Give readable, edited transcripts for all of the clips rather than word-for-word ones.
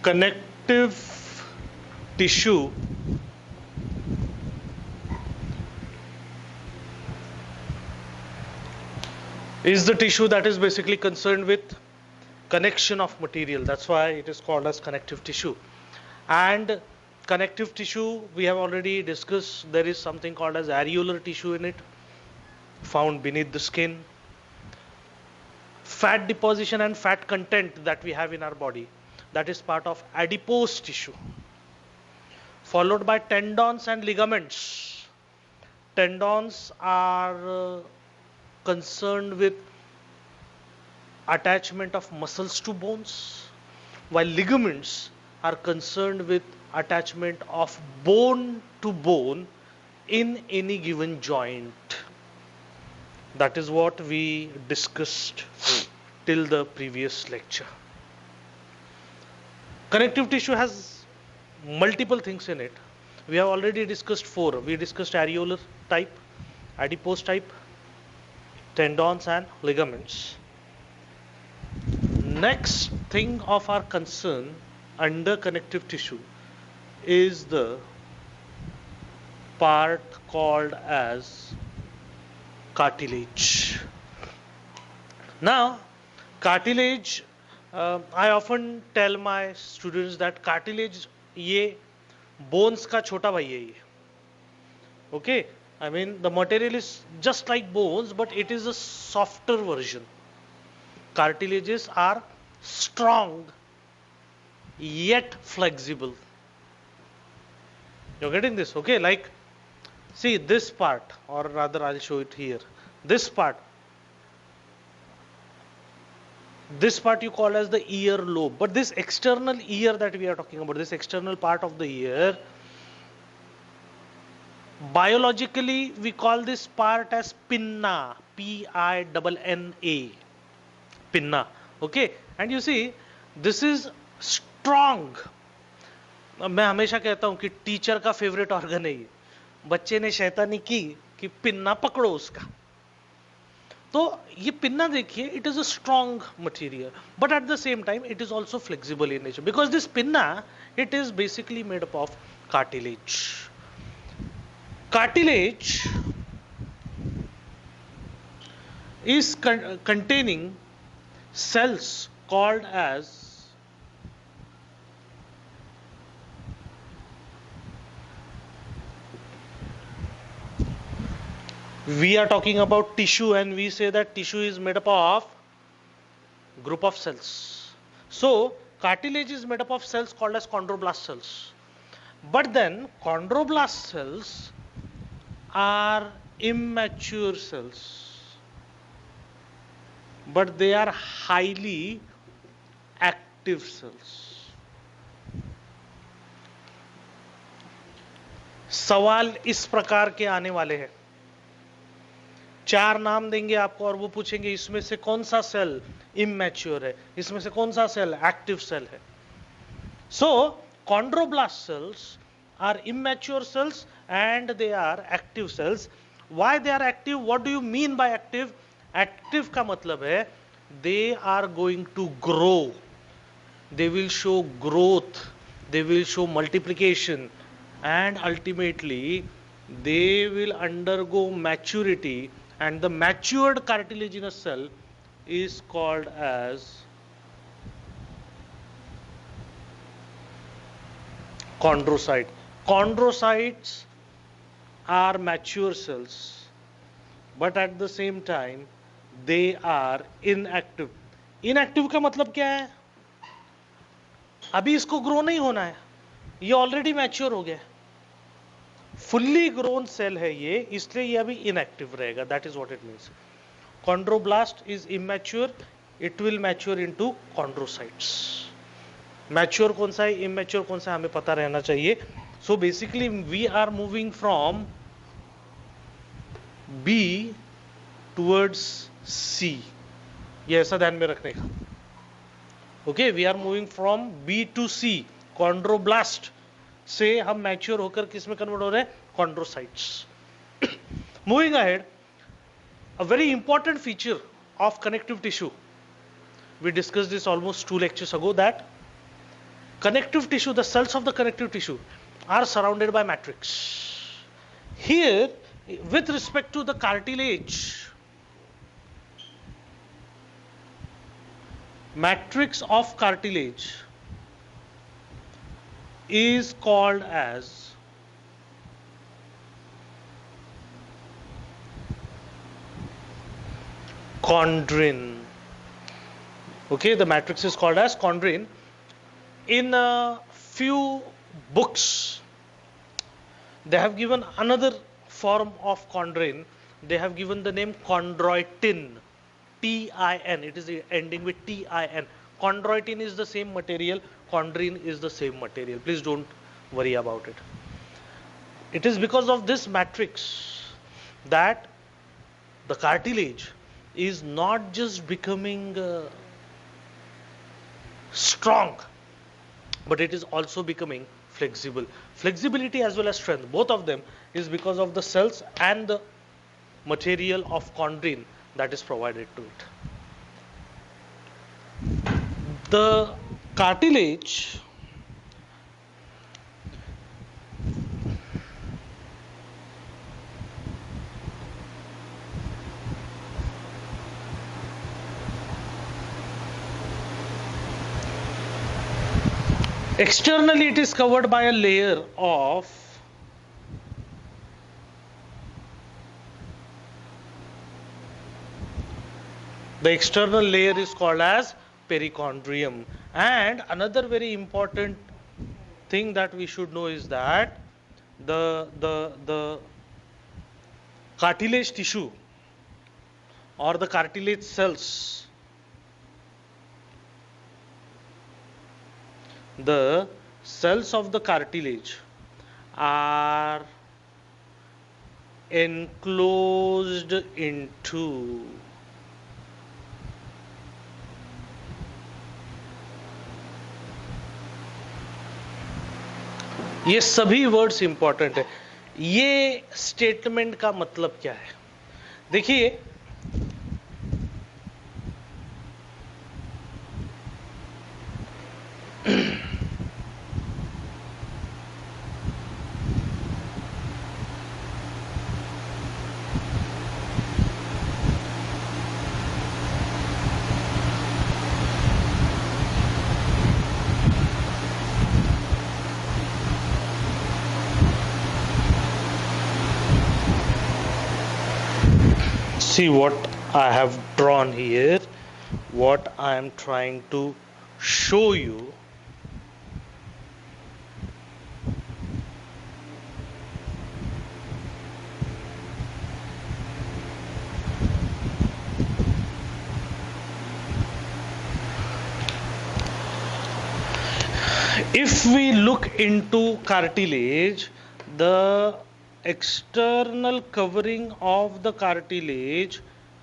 Connective tissue is the tissue that is basically concerned with connection of material. That's why it is called as connective tissue. And connective tissue, we have already discussed, there is something called as areolar tissue in it, found beneath the skin. Fat deposition and fat content that we have in our body, that is part of adipose tissue. Followed by tendons and ligaments. Tendons are concerned with attachment of muscles to bones, while ligaments are concerned with attachment of bone to bone in any given joint. That is what we discussed till the previous lecture. Connective tissue has multiple things in it. We have already discussed 4. We discussed areolar type, adipose type, tendons and ligaments. Next thing of our concern under connective tissue is the part called as cartilage. Now, cartilage, I often tell my students that cartilage ये bones का छोटा भाई है ये. Okay, I mean the material is just like bones, but it is a softer version. Cartilages are strong yet flexible. You're getting this? Okay, like see this part, or rather I'll show it here. This part you call as the ear lobe, but this external ear that we are talking about, this external part of the ear, biologically we call this part as pinna, Pinna, pinna. Okay, and you see this is strong. मैं हमेशा कहता हूं कि teacher का favourite organ है ये. बच्चे ने शैतानी की कि पिन्ना पकड़ो उसका, तो ये पिन्ना देखिए, it is a strong material, but at the same time it is also flexible in nature, because this pinna, it is basically made up of cartilage. Cartilage is containing cells called as we are talking about tissue, and we say that tissue is made up of group of cells. So cartilage is made up of cells called as chondroblast cells, but then chondroblast cells are immature cells, but they are highly active cells. सवाल इस प्रकार के आने वाले हैं. 4 नाम देंगे आपको और वो पूछेंगे इसमें से कौन सा सेल इमैच्योर है, इसमें से कौन सा सेल एक्टिव सेल है. सो chondroblast cells are immature cells and they are active cells. Why they are active? What do you mean by active? Active का मतलब है they are going to grow, they will show growth, they will show multiplication, and ultimately they will undergo maturity, and the matured cartilaginous cell is called as chondrocyte. Chondrocytes are mature cells, but at the same time they are inactive. Inactive का मतलब क्या है? अभी इसको grow नहीं होना है, ये ऑलरेडी मैच्योर हो गया, फुल्ली ग्रोन सेल है ये, इसलिए ये अभी इनएक्टिव रहेगा. That is what it means. Chondroblast is immature, it will mature into chondrocytes. Mature कौन सा है, इमेच्योर कौन सा है, हमें पता रहना चाहिए. So basically we are moving from B towards C, ये ऐसा ध्यान में रखने का. Okay, we are moving from B to C. Chondroblast से हम मैच्योर होकर किस में कन्वर्ट हो रहे हैं, chondrocytes. Moving ahead, a very important feature of connective tissue, we discussed this almost 2 lectures ago, that connective tissue, the cells of the connective tissue are surrounded by matrix. Here, with respect to the cartilage, matrix of cartilage is called as chondrin. Okay, the matrix is called as chondrin. In a few books, they have given another form of chondrin. They have given the name chondroitin. T-I-N. It is ending with T-I-N. Chondroitin is the same material. Chondrin is the same material. Please don't worry about it. It is because of this matrix that the cartilage is not just becoming strong, but it is also becoming flexible. Flexibility as well as strength, both of them is because of the cells and the material of chondrin that is provided to it. The cartilage externally, it is covered by a layer of the external layer is called as perichondrium. And another very important thing that we should know is that the cartilage tissue or the cartilage cells, the cells of the cartilage are enclosed into ये सभी words important है. ये statement का मतलब क्या है? देखिए, see what I have drawn here, what I am trying to show you. If we look into cartilage, the external covering of the cartilage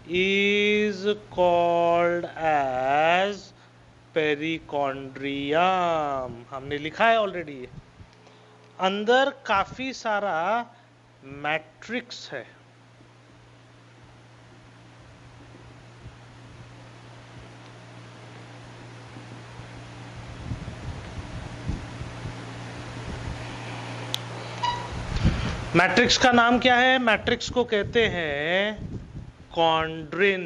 is called as perichondrium. हमने लिखा है ऑलरेडी. अंदर काफी सारा मैट्रिक्स है. मैट्रिक्स का नाम क्या है? मैट्रिक्स को कहते हैं कॉन्ड्रिन.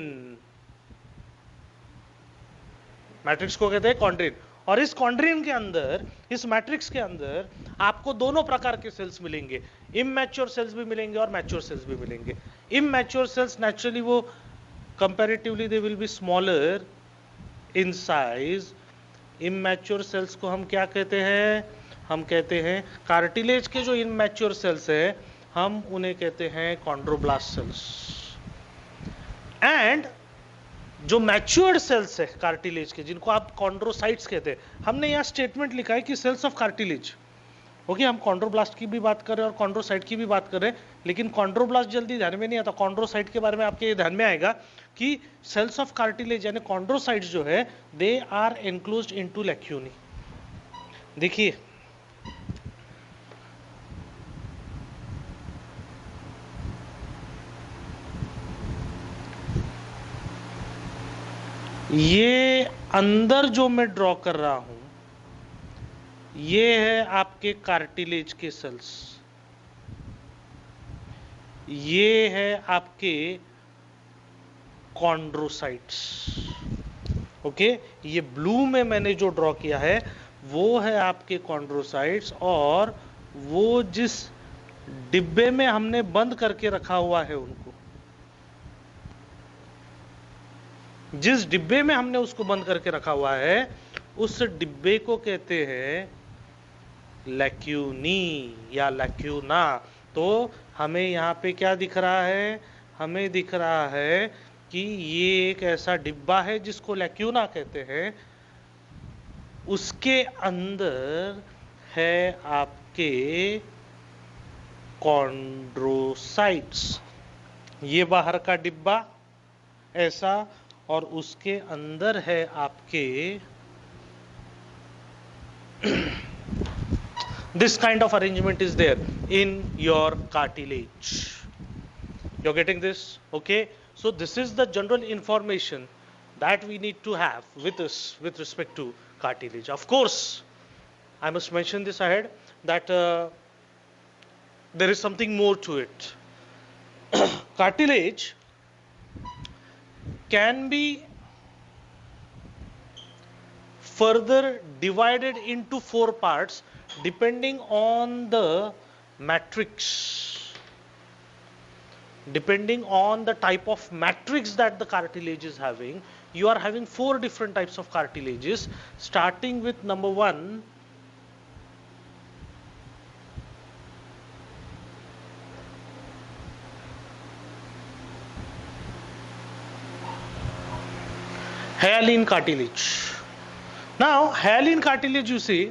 मैट्रिक्स को कहते हैं कॉन्ड्रिन. और इस कॉन्ड्रिन के अंदर, इस मैट्रिक्स के अंदर आपको दोनों प्रकार के सेल्स मिलेंगे. इमैच्योर सेल्स भी मिलेंगे और मैच्योर सेल्स भी मिलेंगे. इमैच्योर सेल्स नेचुरली वो comparatively they will be smaller in size. Immature cells को हम क्या कहते हैं? हम कहते हैं कार्टिलेज के जो इमैच्योर सेल्स है, हम उन्हें कहते हैं कॉन्ड्रोब्लास्ट सेल्स. एंड जो मैच्योर्ड सेल्स है कार्टिलेज के, जिनको आप कॉन्ड्रोसाइट्स कहते हैं, हमने यहाँ स्टेटमेंट लिखा है कि सेल्स ऑफ कार्टिलेज. ओके, हम कॉन्ड्रोब्लास्ट की भी बात कर रहे हैं और कॉन्ड्रोसाइट की भी बात कर रहे हैं, लेकिन कॉन्ड्रोब्लास्ट जल्दी ध्यान में नहीं आता. कॉन्ड्रोसाइट के बारे में आपके ध्यान में आएगा कि सेल्स ऑफ कार्टिलेज यानी कॉन्ड्रोसाइट्स जो है, दे आर एनक्लोज्ड इनटू लैक्यूनी. देखिए, ये अंदर जो मैं ड्रॉ कर रहा हूं, ये है आपके कार्टिलेज के सेल्स, ये है आपके कॉन्ड्रोसाइट्स। ओके, ये ब्लू में मैंने जो ड्रॉ किया है वो है आपके कॉन्ड्रोसाइट्स, और वो जिस डिब्बे में हमने बंद करके रखा हुआ है उनको, जिस डिब्बे में हमने उसको बंद करके रखा हुआ है उस डिब्बे को कहते हैं लैक्यूनी या लैक्यूना। तो हमें यहाँ पे क्या दिख रहा है, हमें दिख रहा है कि ये एक ऐसा डिब्बा है जिसको लैक्यूना कहते हैं, उसके अंदर है आपके कॉन्ड्रोसाइट्स। ये बाहर का डिब्बा ऐसा, और उसके अंदर है आपके this kind of arrangement is there in your cartilage. You're getting this? Okay, so this is the general information that we need to have with us with respect to cartilage. Of course, I must mention this ahead that there is something more to it. Cartilage can be further divided into 4 parts depending on the matrix, depending on the type of matrix that the cartilage is having. You are having 4 different types of cartilages, starting with number 1, hyaline cartilage. Now, hyaline cartilage, you see,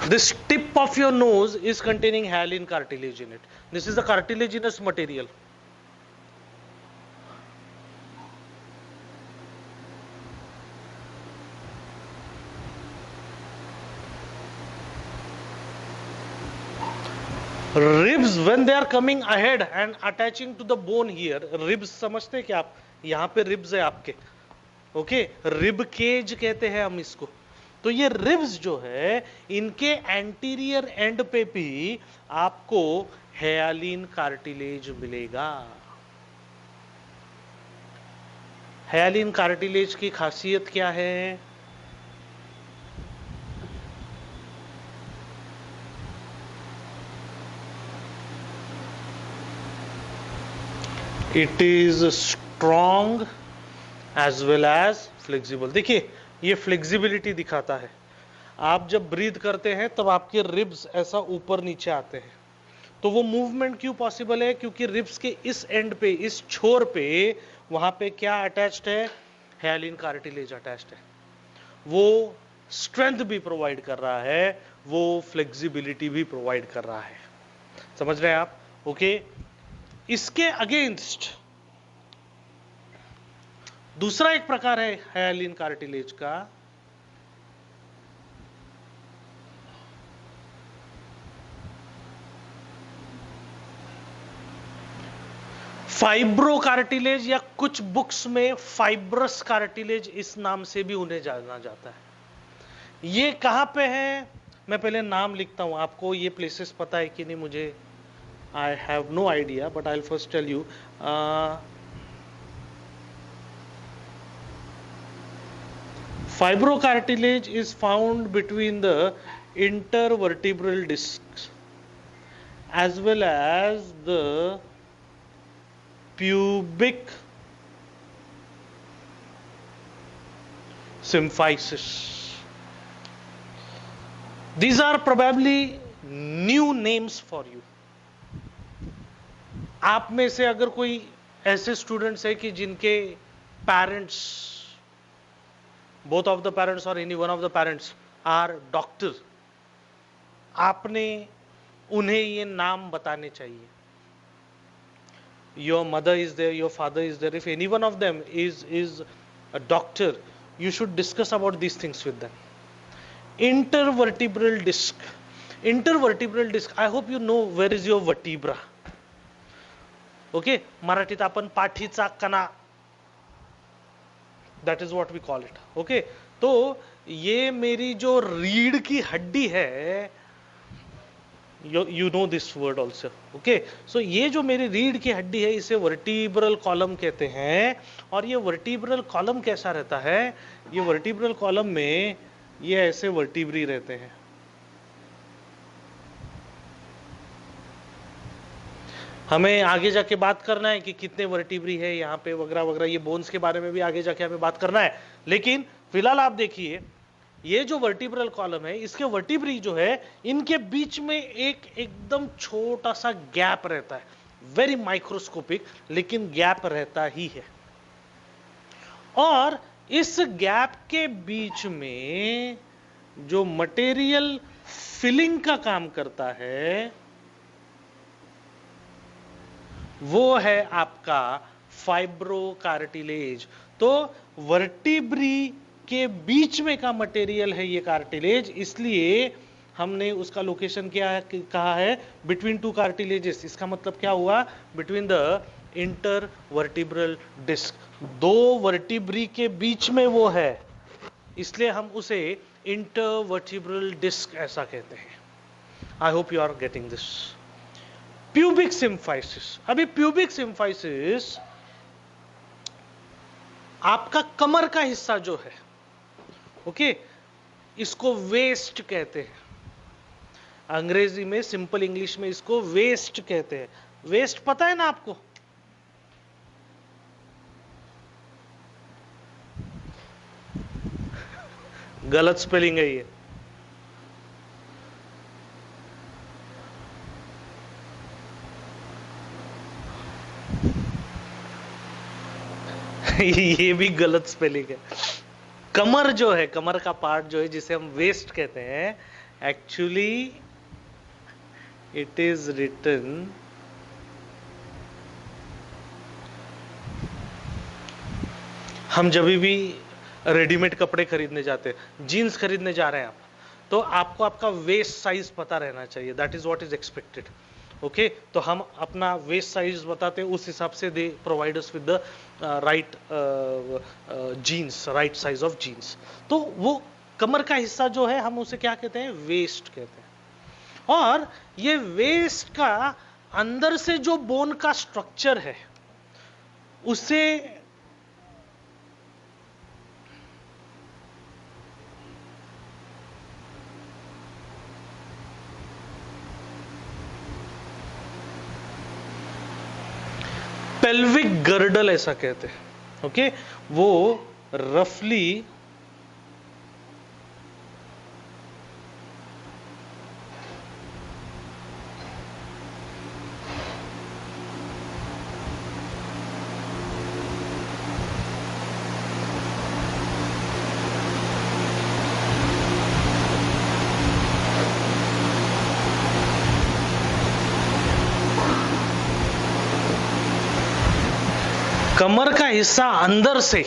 this tip of your nose is containing hyaline cartilage in it. This is the cartilaginous material. Ribs, when they are coming ahead and attaching to the bone here, ribs समझते हैं क्या आप, यहाँ पे ribs है आपके, okay, rib cage कहते हैं हम इसको। तो ये रिब्स जो है इनके एंटीरियर एंड पे भी आपको हेयालिन कार्टिलेज मिलेगा। हेयालिन कार्टिलेज की खासियत क्या है? It is strong as well as flexible. देखिए ये फ्लेक्सिबिलिटी दिखाता है, आप जब ब्रीथ करते हैं तब आपके रिब्स ऐसा ऊपर नीचे आते हैं, तो वो मूवमेंट क्यों पॉसिबल है? क्योंकि रिब्स के इस एंड पे, इस छोर पे, वहां पे क्या अटैच्ड है? हेयालिन कार्टिलेज अटैच्ड है। वो स्ट्रेंथ भी प्रोवाइड कर रहा है, वो फ्लेक्सिबिलिटी भी प्रोवाइड कर रहा है। समझ रहे हैं आप? ओके, इसके अगेंस्ट दूसरा एक प्रकार है हेयालिन कार्टिलेज का, फाइब्रो कार्टिलेज, या कुछ बुक्स में फाइब्रस कार्टिलेज इस नाम से भी उन्हें जाना जाता है। ये कहां पे है? मैं पहले नाम लिखता हूं, आपको ये प्लेसेस पता है कि नहीं मुझे I have no idea, but I'll first tell you. Fibrocartilage is found between the intervertebral discs as well as the pubic symphysis. These are probably new names for you. आप में से अगर कोई ऐसे स्टूडेंट्स है कि जिनके parents, both of the parents और any one of the parents are doctor, आपने उन्हें ये नाम बताने चाहिए। Your mother is there, your father is there, if any one of them is a doctor, you should discuss about these things with them. Intervertebral disc. Intervertebral disc, I hope you know where is your vertebra. Okay, मराठीत आपण पाठीचा कणा that is what we call it. Okay, तो ये मेरी जो रीढ़ की हड्डी है, you know this word also. Okay, so ये जो मेरी रीढ़ की हड्डी है इसे वर्टिब्रल कॉलम कहते हैं। और ये वर्टिब्रल कॉलम कैसा रहता है? ये वर्टिब्रल कॉलम में ये ऐसे वर्टिब्री रहते हैं। हमें आगे जाके बात करना है कि कितने वर्टिब्री है यहाँ पे वगैरह वगैरह, ये बोन्स के बारे में भी आगे जाके हमें बात करना है। लेकिन फिलहाल आप देखिए, ये जो वर्टिब्रल कॉलम है, इसके वर्टिब्री जो है, इनके बीच में एक एकदम छोटा सा गैप रहता है, वेरी माइक्रोस्कोपिक, लेकिन गैप रहता ही है। और इस गैप के बीच में जो मटेरियल फिलिंग का काम करता है वो है आपका फाइब्रोकार्टिलेज। तो वर्टिब्री के बीच में का मटेरियल है ये कार्टिलेज, इसलिए हमने उसका लोकेशन क्या कहा है? Between two cartilages. इसका मतलब क्या हुआ? Between the intervertebral disc, दो वर्टिब्री के बीच में वो है, इसलिए हम उसे इंटर वर्टिब्रल डिस्क ऐसा कहते हैं। I hope you are getting this. Pubic symphysis. अभी प्यूबिक सिम्फाइसिस आपका कमर का हिस्सा जो है, ओके, इसको वेस्ट कहते हैं। अंग्रेजी में, सिंपल इंग्लिश में इसको वेस्ट कहते हैं। वेस्ट पता है ना आपको? गलत स्पेलिंग है ये। ये भी गलत स्पेलिंग है। कमर जो है, कमर का पार्ट जो है जिसे हम वेस्ट कहते हैं, एक्चुअली इट इज रिटन हम जब भी रेडीमेड कपड़े खरीदने जाते हैं, जीन्स खरीदने जा रहे हैं आप, तो आपको आपका वेस्ट साइज पता रहना चाहिए। That is what is expected. Okay, तो हम अपना वेस्ट साइज बताते हैं, उस हिसाब से they provide us with the right jeans, right size of jeans. तो वो कमर का हिस्सा जो है हम उसे क्या कहते हैं? वेस्ट कहते हैं। और ये वेस्ट का अंदर से जो बोन का स्ट्रक्चर है उसे पेल्विक गर्डल ऐसा कहते हैं। ओके, वो रफली कमर का हिस्सा अंदर से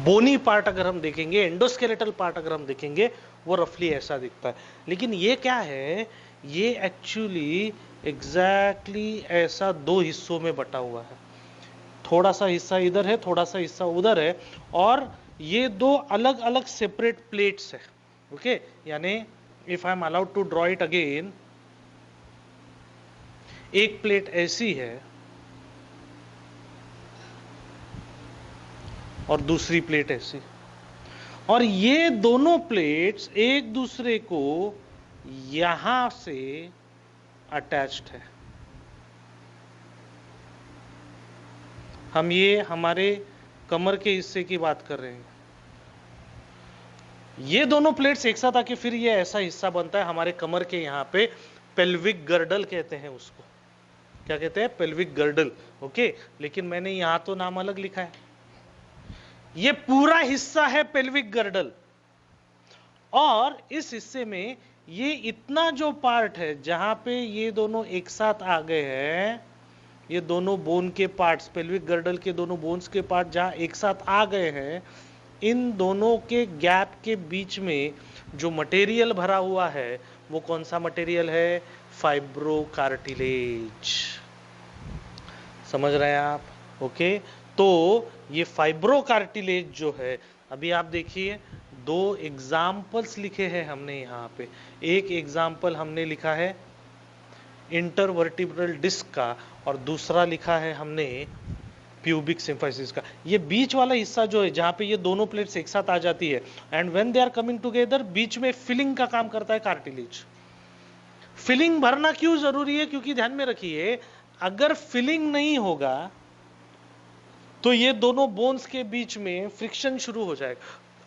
बोनी पार्ट अगर हम देखेंगे, एंडोस्केलेटल पार्ट अगर हम देखेंगे, वो रफली ऐसा दिखता है। लेकिन ये क्या है? ये एक्चुअली एग्जैक्टली ऐसा दो हिस्सों में बटा हुआ है। थोड़ा सा हिस्सा इधर है, थोड़ा सा हिस्सा उधर है, और ये दो अलग अलग सेपरेट प्लेट्स है। ओके, यानी if I am allowed to draw it again, एक प्लेट ऐसी है और दूसरी प्लेट ऐसी, और ये दोनों प्लेट्स एक दूसरे को यहां से अटैच्ड है। हम ये हमारे कमर के हिस्से की बात कर रहे हैं। ये दोनों प्लेट्स एक साथ आके फिर ये ऐसा हिस्सा बनता है हमारे कमर के यहां पे, पेल्विक गर्डल कहते हैं उसको। क्या कहते हैं? Pelvic girdle. ओके, लेकिन मैंने यहां तो नाम अलग लिखा है। ये पूरा हिस्सा है पेल्विक गर्डल, और इस हिस्से में ये इतना जो पार्ट है जहां पे ये दोनों एक साथ आ गए हैं, ये दोनों बोन के पार्ट्स, पेल्विक गर्डल के दोनों बोन्स के पार्ट जहां एक साथ आ गए हैं, इन दोनों के गैप के बीच में जो मटेरियल भरा हुआ है वो कौन सा मटेरियल है? फाइब्रोकार्टिलेज। समझ रहे हैं आप? ओके, तो ये फाइब्रोकार्टिलेज जो है, अभी आप देखिए दो एग्जाम्पल्स लिखे हैं हमने यहाँ पे। एक एग्जाम्पल हमने लिखा है इंटरवर्टिब्रल डिस्क का, और दूसरा लिखा है हमने प्यूबिक सिम्फाइसिस का। ये बीच वाला हिस्सा जो है, जहाँ पे ये दोनों प्लेट्स एक साथ आ जाती है, and when they are coming together, बीच में फिलिंग का काम करता है कार्टिलेज। फिलिंग भरना क्यों जरूरी है? क्योंकि ध्यान में रखिए, अगर फिलिंग नहीं होगा तो ये दोनों बोन्स के बीच में फ्रिक्शन शुरू हो जाएगा,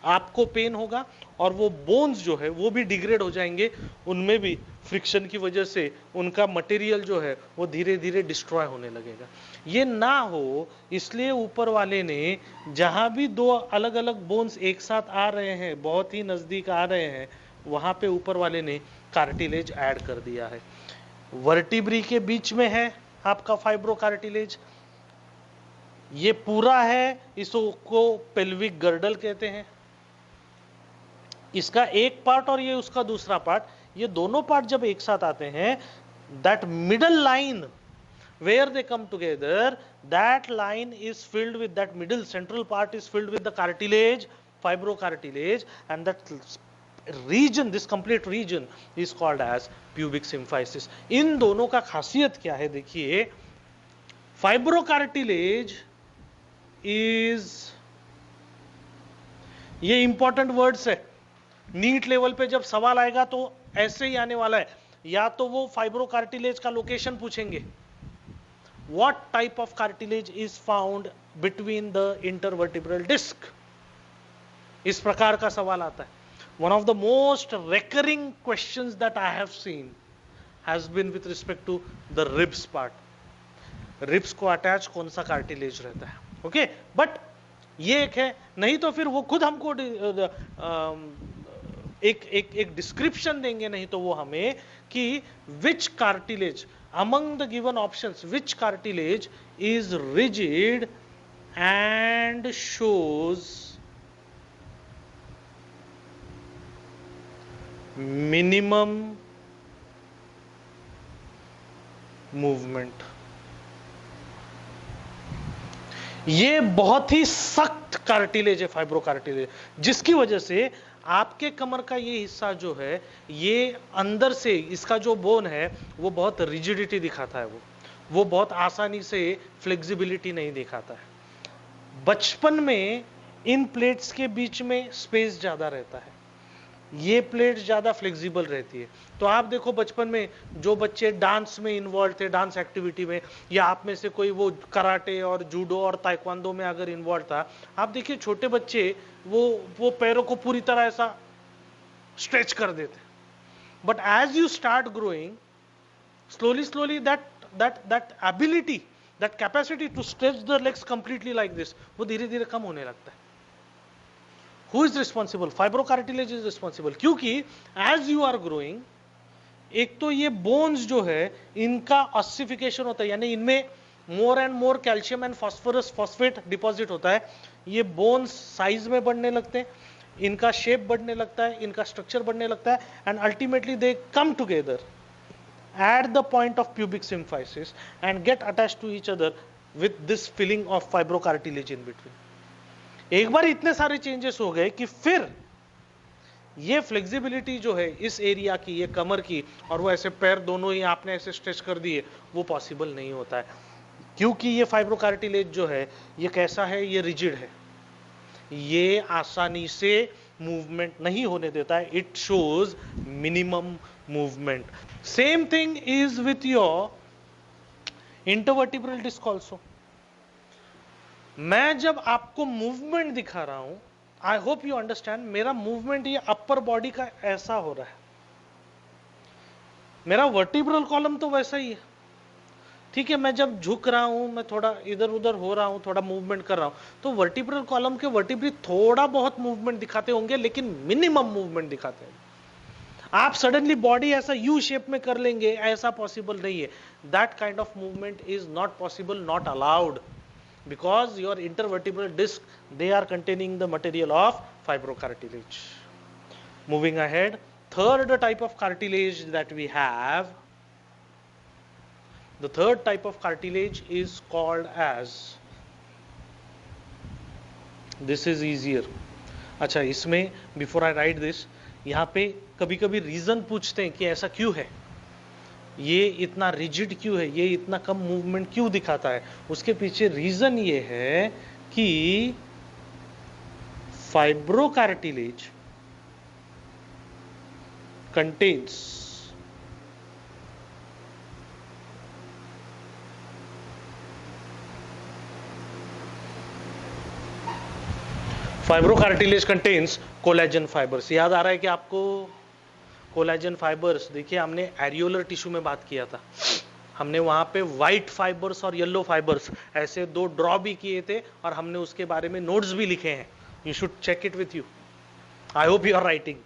आपको पेन होगा, और वो बोन्स जो है वो भी डिग्रेड हो जाएंगे, उनमें भी फ्रिक्शन की वजह से उनका मटेरियल जो है वो धीरे धीरे डिस्ट्रॉय होने लगेगा। ये ना हो इसलिए ऊपर वाले ने, जहां भी दो अलग अलग बोन्स एक साथ आ रहे हैं, बहुत ही नजदीक आ रहे हैं, वहां पे ऊपर वाले ने कार्टिलेज ऐड कर दिया है। वर्टिब्री के बीच में है आपका फाइब्रो कार्टिलेज, ये पूरा है, इसको पेल्विक गर्डल कहते हैं, इसका एक पार्ट और ये उसका दूसरा पार्ट, ये दोनों पार्ट जब एक साथ आते हैं, that middle line where they come together, that line is filled with, that middle central part is filled with the cartilage, fibrocartilage, and that region, this complete region is called as pubic symphysis. इन दोनों का खासियत क्या है? देखिए, fibrocartilage is, ये important words है, NEET level पे जब सवाल आएगा तो ऐसे ही आने वाला है, या तो वो फाइब्रोकार्टिलेज का लोकेशन पूछेंगे, what type of cartilage is found between the intervertebral disc, इस प्रकार का सवाल आता है। One of the most recurring questions that I have seen has been with respect to the ribs part. Ribs को attach कौन सा कार्टिलेज रहता है, ओके, बट ये एक है, नहीं तो फिर वो खुद हमको एक डिस्क्रिप्शन देंगे, नहीं तो वो हमें कि विच cartilage among the given options, which cartilage is rigid and shows minimum movement। ये बहुत ही सख्त कार्टिलेज है फाइब्रोकार्टिलेज, जिसकी वजह से आपके कमर का ये हिस्सा जो है, ये अंदर से इसका जो बोन है वो बहुत रिजिडिटी दिखाता है, वो बहुत आसानी से फ्लेक्सिबिलिटी नहीं दिखाता है। बचपन में इन प्लेट्स के बीच में स्पेस ज्यादा रहता है, ये प्लेट ज्यादा फ्लेक्सिबल रहती है। तो आप देखो बचपन में जो बच्चे डांस में इन्वॉल्व थे, डांस एक्टिविटी में, या आप में से कोई वो कराटे और जूडो और ताइक्वांडो में अगर इन्वॉल्व था, आप देखिए छोटे बच्चे वो पैरों को पूरी तरह ऐसा स्ट्रेच कर देते, but as you start growing slowly that ability, that capacity to stretch the legs completely like this, वो धीरे धीरे कम होने लगता है। Who is responsible? Fibrocartilage is responsible, क्योंकि as you are growing, एक तो ये बोन्स जो है इनका ऑसिफिकेशन होता है, यानी इनमें more and more calcium and phosphorus phosphate deposit होता है, ये बोन्स साइज में बढ़ने लगते हैं, इनका शेप बढ़ने लगता है, इनका स्ट्रक्चर बढ़ने लगता है, and ultimately they come together at the point of pubic symphysis and get attached to each other with this filling of fibrocartilage in between. एक बार इतने सारे चेंजेस हो गए कि फिर ये फ्लेक्सिबिलिटी जो है इस एरिया की, ये कमर की, और वो ऐसे पैर दोनों ही आपने ऐसे स्ट्रेच कर दिए, वो पॉसिबल नहीं होता है, क्योंकि ये फाइब्रोकार्टिलेज जो है ये कैसा है, ये रिजिड है, ये आसानी से मूवमेंट नहीं होने देता है, it shows minimum movement. Same thing is with your intervertebral disc also. मैं जब आपको मूवमेंट दिखा रहा हूं, आई होप यू अंडरस्टैंड, मेरा मूवमेंट ये अपर बॉडी का ऐसा हो रहा है, मेरा वर्टिब्रल कॉलम तो वैसा ही है, ठीक है। मैं जब झुक रहा हूं, मैं थोड़ा इधर उधर हो रहा हूं, थोड़ा मूवमेंट कर रहा हूं, तो वर्टिब्रल कॉलम के वर्टिब्री थोड़ा बहुत मूवमेंट दिखाते होंगे, लेकिन मिनिमम मूवमेंट दिखाते हैं। आप सडनली बॉडी ऐसा यू शेप में कर लेंगे, ऐसा पॉसिबल नहीं है। That kind of movement is not possible, not allowed, because your intervertebral disc, they are containing the material of fibrocartilage. Moving ahead, third type of cartilage that we have, the third type of cartilage is called as this is easier. अच्छा, इसमें before I right this, यहाँ पे कभी कभी reason पूछते हैं कि ऐसा क्यों है, ये इतना रिजिड क्यों है, ये इतना कम मूवमेंट क्यों दिखाता है। उसके पीछे रीजन ये है कि fibrocartilage contains fibrocartilage contains collagen fibres. याद आ रहा है कि आपको कोलेजन फाइबर्स, देखिए हमने एरियोलर टिश्यू में बात किया था, हमने वहां पे व्हाइट फाइबर्स और येलो फाइबर्स ऐसे दो ड्रॉ भी किए थे और हमने उसके बारे में नोट्स भी लिखे हैं। You should check it with you, I hope you are writing.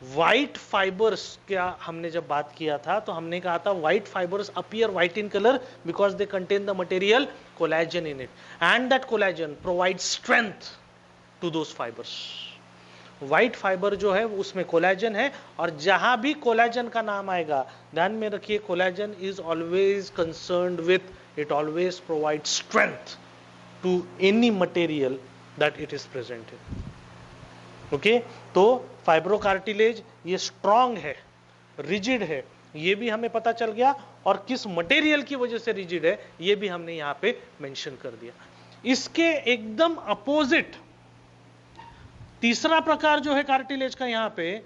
White fibres क्या हमने जब बात किया था तो हमने कहा था white fibres appear white in colour because they contain the material collagen in it and that collagen provide strength to those fibres. White fibre जो है उसमें कोलेजन है, और जहां भी कोलेजन का नाम आएगा ध्यान में रखिए, collagen is always concerned with, it always provide strength to any material that it is present in. Okay, तो फाइब्रोकार्टिलेज ये स्ट्रांग है, रिजिड है, ये भी हमें पता चल गया, और किस मटेरियल की वजह से रिजिड है ये भी हमने यहां पे मेंशन कर दिया। इसके एकदम अपोजिट तीसरा प्रकार जो है कार्टिलेज का यहां पे,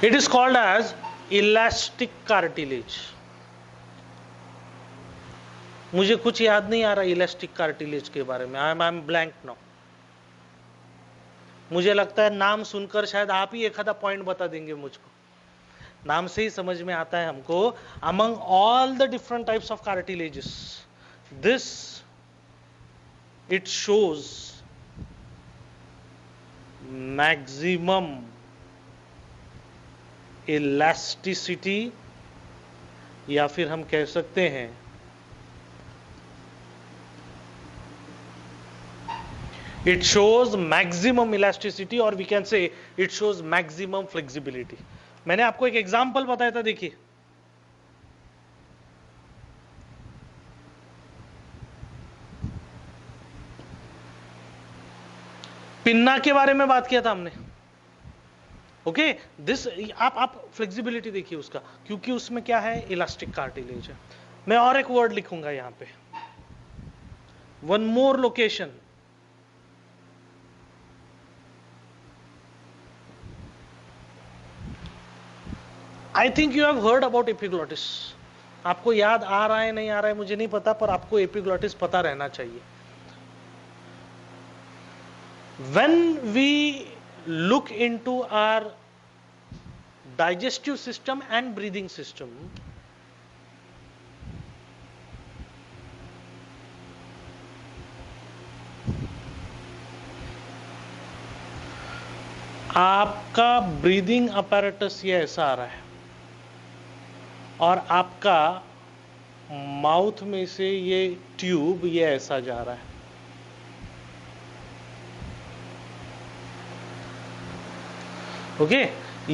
it is called as elastic cartilage. मुझे कुछ याद नहीं आ रहा इलास्टिक कार्टिलेज के बारे में, आई एम ब्लैंक नाउ। मुझे लगता है नाम सुनकर शायद आप ही एक आधा पॉइंट बता देंगे मुझको, नाम से ही समझ में आता है हमको। Among all the different types of cartilages, this it shows maximum elasticity, या फिर हम कह सकते हैं इट शोज मैक्सिमम इलास्टिसिटी, और we can say it shows maximum flexibility. मैंने आपको एक एग्जांपल बताया था, देखिए पिन्ना के बारे में बात किया था हमने। ओके, दिस आप फ्लेक्सिबिलिटी देखिए उसका, क्योंकि उसमें क्या है, इलास्टिक कार्टिलेज है। मैं और एक वर्ड लिखूंगा यहां पे, one more location, I think you have heard about epiglottis. आपको याद आ रहा है नहीं आ रहा है मुझे नहीं पता, पर आपको एपिग्लॉटिस पता रहना चाहिए। When we look into our digestive system and breathing system, आपका ब्रीदिंग अपैरेटस ये ऐसा आ रहा है, और आपका माउथ में से ये ट्यूब ये ऐसा जा रहा है। ओके,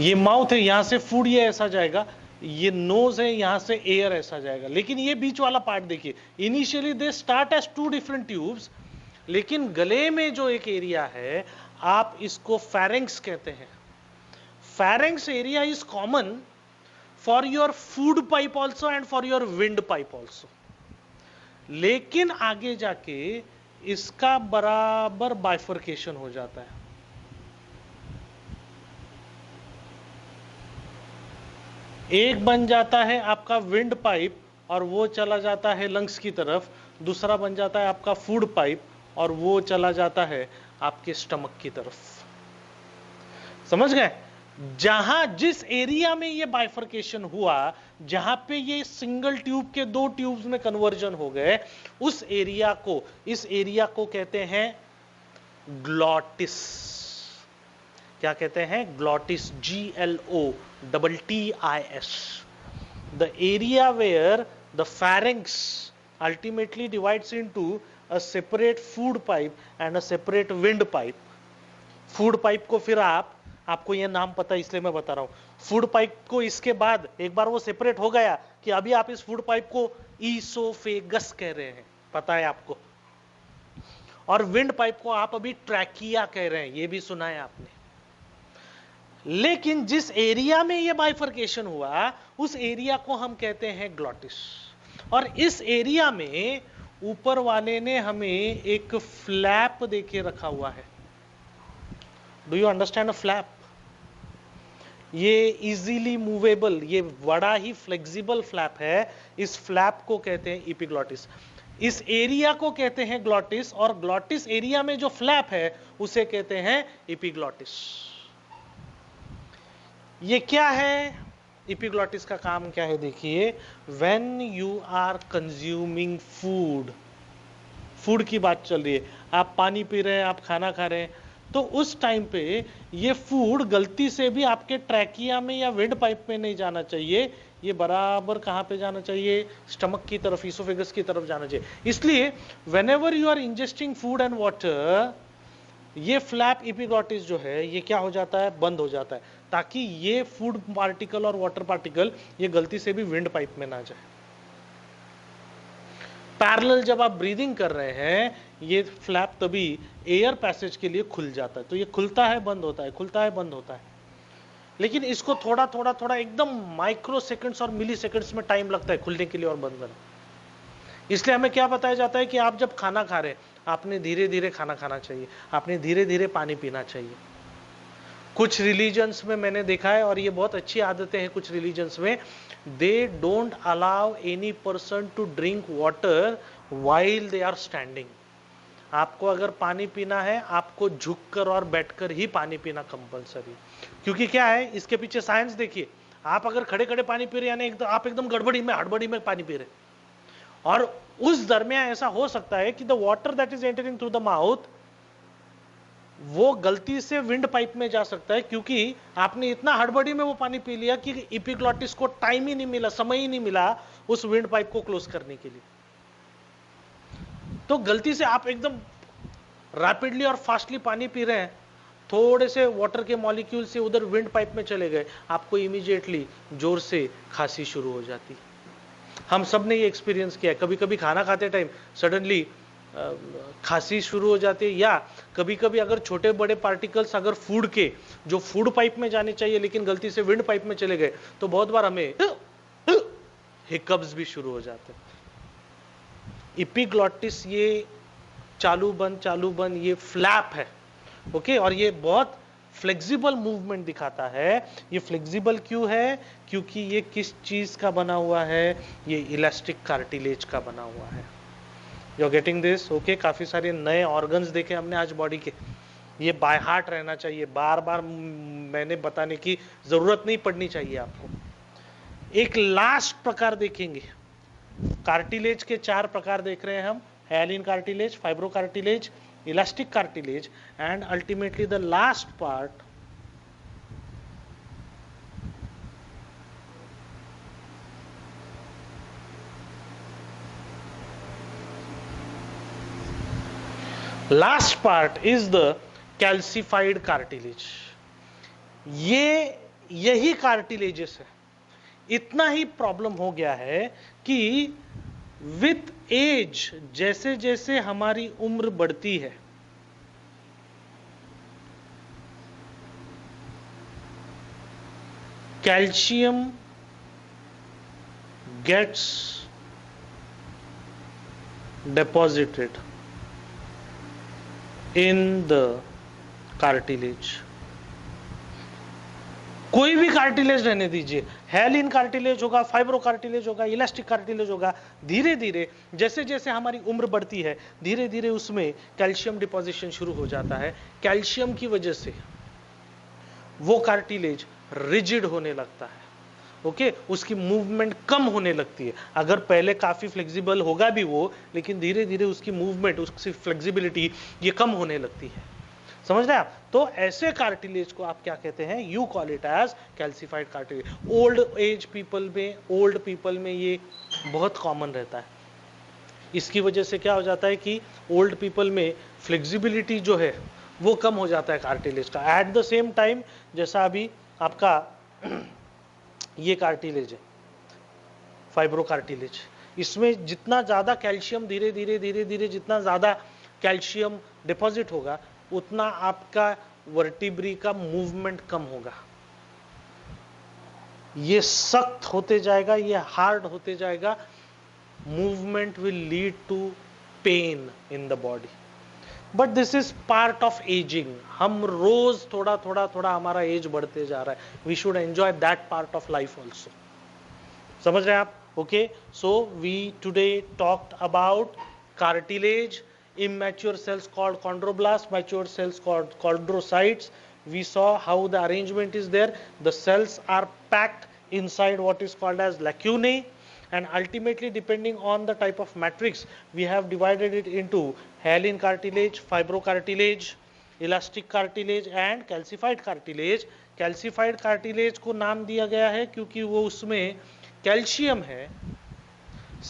ये माउथ है, यहां से फूड ये ऐसा जाएगा, ये नोज है, यहां से एयर ऐसा जाएगा। लेकिन ये बीच वाला पार्ट देखिए, initially they start as two different tubes, लेकिन गले में जो एक एरिया है आप इसको फेरेंक्स कहते हैं। Pharynx area is common for your food pipe also and for your wind pipe also, लेकिन आगे जाके इसका बराबर बाइफर्केशन हो जाता है। एक बन जाता है आपका विंड पाइप और वो चला जाता है लंग्स की तरफ, दूसरा बन जाता है आपका फूड पाइप और वो चला जाता है आपके स्टमक की तरफ। समझ गए? जहां जिस एरिया में ये बाइफर्केशन हुआ, जहां पे ये सिंगल ट्यूब के दो ट्यूब्स में कन्वर्जन हो गए, उस एरिया को, इस एरिया को कहते हैं ग्लॉटिस। क्या कहते हैं? Glottis, GLOTTIS, the area where the pharynx ultimately divides into a separate food pipe and a separate wind pipe. Food pipe को फिर आपको ये नाम पता है इसलिए मैं बता रहा हूं। फूड पाइप को इसके बाद एक बार वो सेपरेट हो गया कि अभी आप इस फूड पाइप को ईसोफेगस कह रहे हैं, पता है आपको। और विंड पाइप को आप अभी ट्रैकिया कह रहे हैं, ये भी सुना है आपने। लेकिन जिस एरिया में ये बाइफर्केशन हुआ उस एरिया को हम कहते हैं ग्लॉटिस। और इस एरिया में ऊपर वाले ने हमें एक फ्लैप देके रखा हुआ है। Do you understand a flap? ये इजीली मूवेबल, ये बड़ा ही फ्लेक्सिबल फ्लैप है। इस फ्लैप को कहते हैं एपिग्लॉटिस। इस एरिया को कहते हैं ग्लॉटिस, और ग्लॉटिस एरिया में जो फ्लैप है उसे कहते हैं एपिग्लॉटिस। ये क्या है? एपिग्लॉटिस का काम क्या है देखिए। When you are consuming food, food की बात चल रही है, आप पानी पी रहे हैं, आप खाना खा रहे हैं, तो उस टाइम पे ये फूड गलती से भी आपके ट्रैकिया में या विंड पाइप में नहीं जाना चाहिए। ये बराबर कहां पे जाना चाहिए? स्टमक की तरफ, ईसोफेगस की तरफ जाना चाहिए। इसलिए whenever you are ingesting food and water, ये फ्लैप एपिग्लॉटिस जो है ये क्या हो जाता है? बंद हो जाता है, ताकि ये फूड पार्टिकल और वाटर पार्टिकल ये गलती से भी विंड पाइप में ना जाए। पैरेलल जब आप ब्रीदिंग कर रहे हैं, ये फ्लैप तभी एयर पैसेज के लिए खुल जाता है। तो ये खुलता है, बंद होता है, खुलता है, बंद होता है। लेकिन इसको थोड़ा थोड़ा थोड़ा एकदम माइक्रो सेकंड्स और मिली सेकंड्स में टाइम लगता है खुलने के लिए और बंद करने। इसलिए हमें क्या बताया जाता है कि आप जब खाना खा रहे हैं, आपने धीरे धीरे खाना खाना चाहिए, आपने धीरे धीरे पानी पीना चाहिए। कुछ रिलीजन्स में मैंने देखा है, और ये बहुत अच्छी आदतें हैं कुछ रिलीजन्स में, they don't allow any person to drink water while they are standing. आपको अगर पानी पीना है, आपको झुककर और बैठकर ही पानी पीना कंपलसरी। क्योंकि क्या है इसके पीछे साइंस देखिए। आप अगर खड़े खड़े पानी पी रहे हैं, यानी आप एकदम गड़बड़ी में, हड़बड़ी में पानी पी रहे, और उस दरमियान ऐसा हो सकता है कि the water that is entering through the mouth वो गलती से विंड पाइप में जा सकता है, क्योंकि आपने इतना हड़बड़ी में वो पानी पी लिया कि एपिग्लॉटिस को टाइम ही नहीं मिला, समय ही नहीं मिला उस विंड पाइप को क्लोज करने के लिए। तो गलती से आप एकदम रैपिडली और फास्टली पानी पी रहे हैं, थोड़े से वाटर के मॉलिक्यूल से उधर विंड पाइप में चले गए, आपको इमीडिएटली जोर से खांसी शुरू हो जाती। हम सब ने ये एक्सपीरियंस किया है। कभी कभी खाना खाते टाइम सडनली खांसी शुरू हो जाती है, या कभी कभी अगर छोटे बड़े पार्टिकल्स अगर फूड के जो फूड पाइप में जाने चाहिए लेकिन गलती से विंड पाइप में चले गए, तो बहुत बार हमें हिकअप्स भी शुरू हो जाते हैं। एपिग्लॉटिस ये चालू बंद ये फ्लैप है, ओके। और ये बहुत फ्लेक्सिबल मूवमेंट दिखाता है। ये फ्लेक्सिबल क्यों है? क्योंकि ये किस चीज का बना हुआ है? ये इलास्टिक कार्टिलेज का बना हुआ है। You are getting this? Okay. काफी सारे नए ऑर्गन्स देखे हमने आज बॉडी के। ये बाय हार्ट रहना चाहिए, बार बार मैंने बताने की जरूरत नहीं पड़नी चाहिए आपको। एक लास्ट प्रकार देखेंगे। कार्टिलेज के 4 प्रकार देख रहे हैं हम: hyaline cartilage, fibro cartilage, elastic cartilage, and ultimately the last part is the calcified cartilage. यही कार्टिलेजेस है। इतना ही प्रॉब्लम हो गया है कि विथ एज, जैसे जैसे हमारी उम्र बढ़ती है, calcium gets deposited in the cartilage. कोई भी कार्टिलेज रहने दीजिए, हाइलिन कार्टिलेज होगा, फाइब्रो कार्टिलेज होगा, इलास्टिक कार्टिलेज होगा, धीरे धीरे जैसे जैसे हमारी उम्र बढ़ती है, धीरे धीरे उसमें कैल्शियम डिपोजिशन शुरू हो जाता है। कैल्शियम की वजह से वो कार्टिलेज रिजिड होने लगता है, ओके। उसकी मूवमेंट कम होने लगती है। अगर पहले काफी फ्लेक्सिबल होगा भी वो, लेकिन धीरे धीरे उसकी मूवमेंट, उसकी फ्लेक्सिबिलिटी ये कम होने लगती है। समझ रहे हैं आप? तो ऐसे कार्टिलेज को आप क्या कहते हैं? You call it as calcified cartilage. Old age people में, ओल्ड पीपल में ये बहुत कॉमन रहता है। इसकी वजह से क्या हो जाता है कि ओल्ड पीपल में फ्लेक्सिबिलिटी जो है वो कम हो जाता है कार्टिलेज का। एट द सेम टाइम जैसा अभी आपका ये कार्टिलेज है, फाइब्रो कार्टिलेज, इसमें जितना ज्यादा कैल्शियम धीरे धीरे धीरे धीरे जितना ज्यादा कैल्शियम डिपॉजिट होगा उतना आपका वर्टिब्री का मूवमेंट कम होगा, ये सख्त होते जाएगा, ये हार्ड होते जाएगा, movement will lead to pain in the body. But this is part of ageing, हम रोज थोड़ा थोड़ा थोड़ा हमारा एज बढ़ते जा रहा है, we should enjoy that part of life also. समझ रहे हैं आप? Okay, so we today talked about cartilage, immature cells called chondroblasts, mature cells called chondrocytes. We saw how the arrangement is there. The cells are packed inside what is called as lacunae, and ultimately depending on the type of matrix we have divided it into hyaline cartilage, fibrocartilage, elastic cartilage and calcified cartilage. Calcified cartilage को नाम दिया गया है क्योंकि वो उसमें calcium है।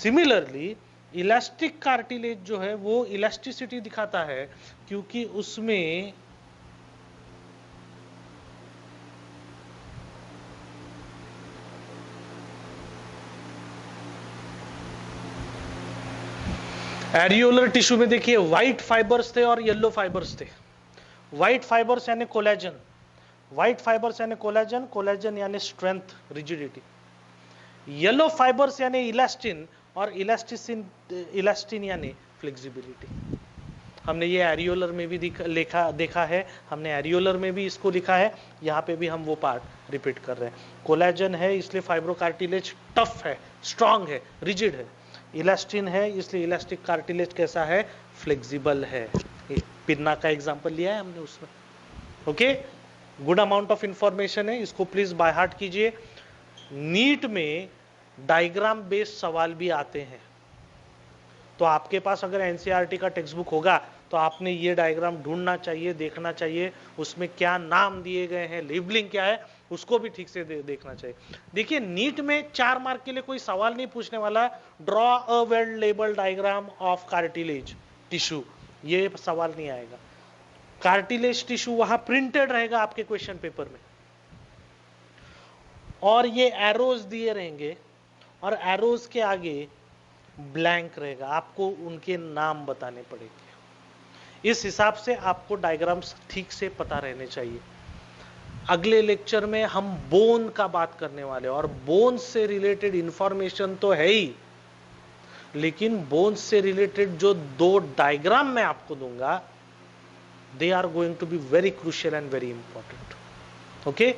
Similarly elastic cartilage जो है वो इलास्टिसिटी दिखाता है क्योंकि उसमें एरियोलर टिश्यू में देखिए व्हाइट फाइबर्स थे और येलो फाइबर्स थे। व्हाइट फाइबर्स यानी कोलेजन, व्हाइट फाइबर्स यानी कोलेजन, कोलेजन यानी स्ट्रेंथ, रिजिडिटी। येलो फाइबर्स यानी इलास्टिन और इलास्टिन यानी फ्लेक्सिबिलिटी। हमने ये एरियोलर में भी देखा है, हमने एरियोलर में भी इसको लिखा है, यहाँ पे भी हम वो पार्ट रिपीट कर रहे हैं। कोलेजन है इसलिए फाइब्रोकार्टिलेज टफ है, स्ट्रांग है, रिजिड है। इलास्टिन है इसलिए इलास्टिक कार्टिलेज कैसा है, फ्लेक्सिबल है। पिन्ना का एग्जांपल लिया है हमने उसमें। Okay, good amount of information है, इसको प्लीज बाय हार्ट कीजिए। नीट में डायग्राम बेस्ड सवाल भी आते हैं, तो आपके पास अगर एनसीईआरटी का टेक्स्ट बुक होगा तो आपने ये डायग्राम ढूंढना चाहिए, देखना चाहिए, उसमें क्या नाम दिए गए हैं, लेबलिंग क्या है, उसको भी ठीक से देखना चाहिए। देखिए नीट में 4 मार्क के लिए कोई सवाल नहीं पूछने वाला, draw a well labelled diagram of cartilage tissue, ये सवाल नहीं आएगा। कार्टिलेज टिश्यू वहां प्रिंटेड रहेगा आपके क्वेश्चन पेपर में, और ये एरोज दिए रहेंगे और एरोज के आगे ब्लैंक रहेगा, आपको उनके नाम बताने पड़ेंगे। इस हिसाब से आपको डायग्राम्स ठीक से पता रहने चाहिए। अगले लेक्चर में हम बोन का बात करने वाले हैं, और बोन से रिलेटेड इंफॉर्मेशन तो है ही, लेकिन बोन से रिलेटेड जो 2 डायग्राम मैं आपको दूंगा, they are going to be very crucial and very important. Okay,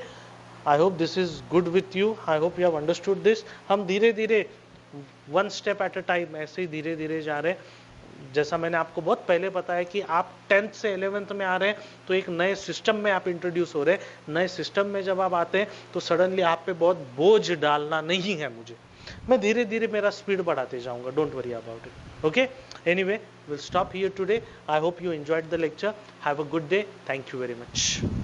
I hope this is good with you. I hope you have understood this. हम धीरे धीरे 1 step at a time ऐसे ही धीरे धीरे जा रहे हैं। जैसा मैंने आपको बहुत पहले बताया कि आप 10th से 11th में आ रहे हैं तो एक नए सिस्टम में आप इंट्रोड्यूस हो रहे हैं। नए सिस्टम में जब आप आते हैं तो सडनली आप पे बहुत बोझ डालना नहीं है मुझे, मैं धीरे धीरे मेरा स्पीड बढ़ाते जाऊंगा, don't worry about it. Okay, anyway, we'll stop here today. I hope you enjoyed the lecture. Have a good day. Thank you very much.